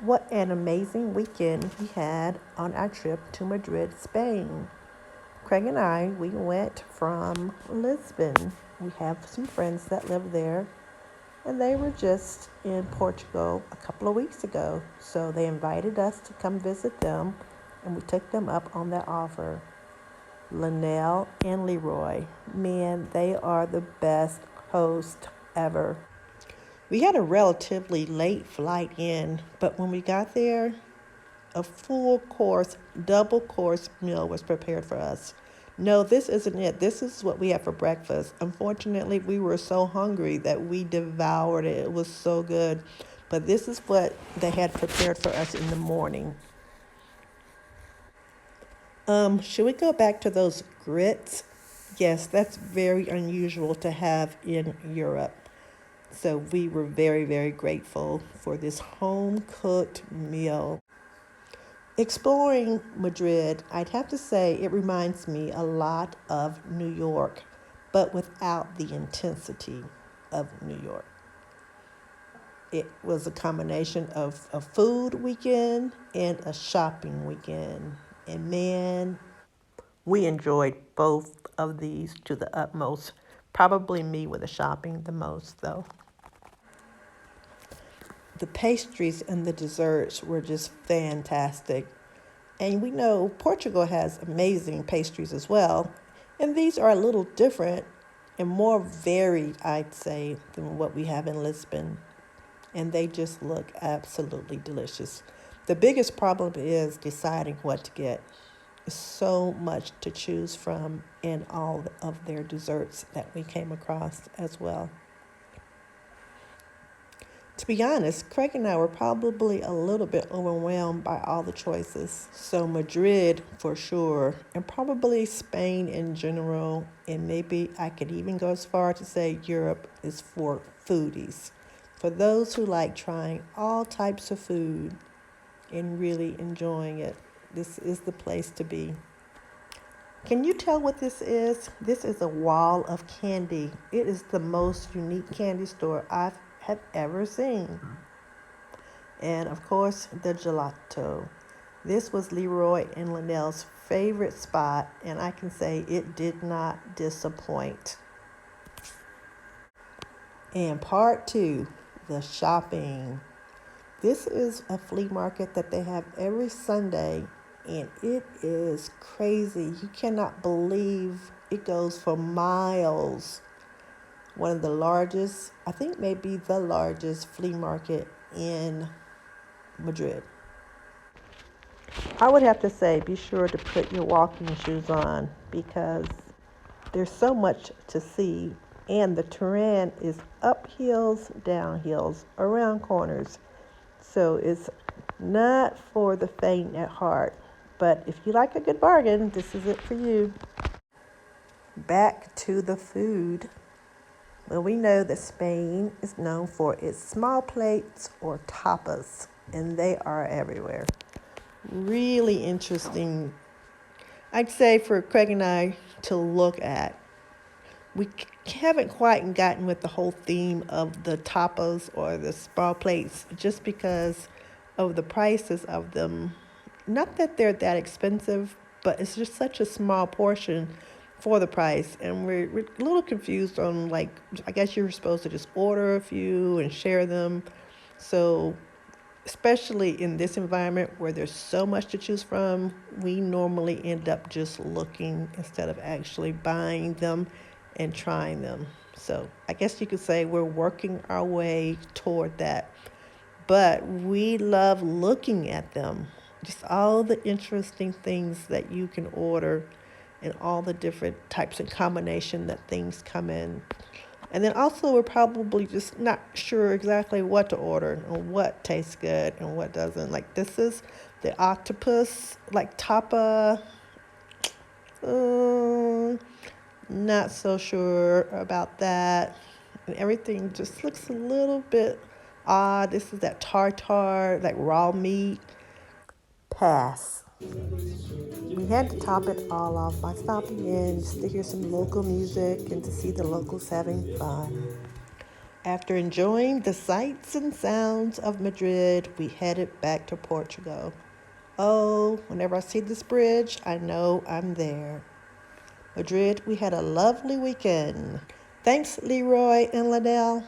What an amazing weekend we had on our trip to Madrid, Spain. Craig and I, we went from Lisbon. We have some friends that live there, and they were just in Portugal a couple of weeks ago. So they invited us to come visit them, and we took them up on that offer. Linnell and Leroy, man, they are the best hosts ever. We had a relatively late flight in, but when we got there, a full course, double course meal was prepared for us. No, this isn't it. This is what we had for breakfast. Unfortunately, we were so hungry that we devoured it. It was so good. But this is what they had prepared for us in the morning. Should we go back to those grits? Yes, that's very unusual to have in Europe. So we were very, very grateful for this home cooked meal. Exploring Madrid, I'd have to say it reminds me a lot of New York, but without the intensity of New York. It was a combination of a food weekend and a shopping weekend. And man, we enjoyed both of these to the utmost. Probably me with the shopping the most, though. The pastries and the desserts were just fantastic. And we know Portugal has amazing pastries as well. And these are a little different and more varied, I'd say, than what we have in Lisbon. And they just look absolutely delicious. The biggest problem is deciding what to get. So much to choose from in all of their desserts that we came across as well. To be honest, Craig and I were probably a little bit overwhelmed by all the choices. So, Madrid for sure, and probably Spain in general, and maybe I could even go as far to say Europe is for foodies. For those who like trying all types of food and really enjoying it, this is the place to be. Can you tell what this is? This is a wall of candy. It is the most unique candy store I've have ever seen. And of course, the gelato. This was Leroy and Linnell's favorite spot, and I can say it did not disappoint. And part two, the shopping. This is a flea market that they have every Sunday, and it is crazy. You cannot believe it goes for miles. One of the largest, I think maybe the largest flea market in Madrid. I would have to say be sure to put your walking shoes on because there's so much to see and the terrain is up hills, down hills, around corners. So it's not for the faint at heart. But if you like a good bargain, this is it for you. Back to the food. Well, we know that Spain is known for its small plates or tapas, and they are everywhere. Really interesting, I'd say, for Craig and I to look at. We haven't quite gotten with the whole theme of the tapas or the small plates just because of the prices of them. Not that they're that expensive, but it's just such a small portion for the price, and we're a little confused on, like, I guess you're supposed to just order a few and share them. So especially in this environment where there's so much to choose from, we normally end up just looking instead of actually buying them and trying them. So I guess you could say we're working our way toward that, but we love looking at them, just all the interesting things that you can order and all the different types of combination that things come in. And then also we're probably just not sure exactly what to order and what tastes good and what doesn't. Like this is the octopus, like tapa. Not so sure about that. And everything just looks a little bit odd. This is that tartar, like raw meat. Pass. We had to top it all off by stopping in just to hear some local music and to see the locals having fun. After enjoying the sights and sounds of Madrid, we headed back to Portugal. Oh, whenever I see this bridge, I know I'm there. Madrid, we had a lovely weekend. Thanks, Leroy and Liddell.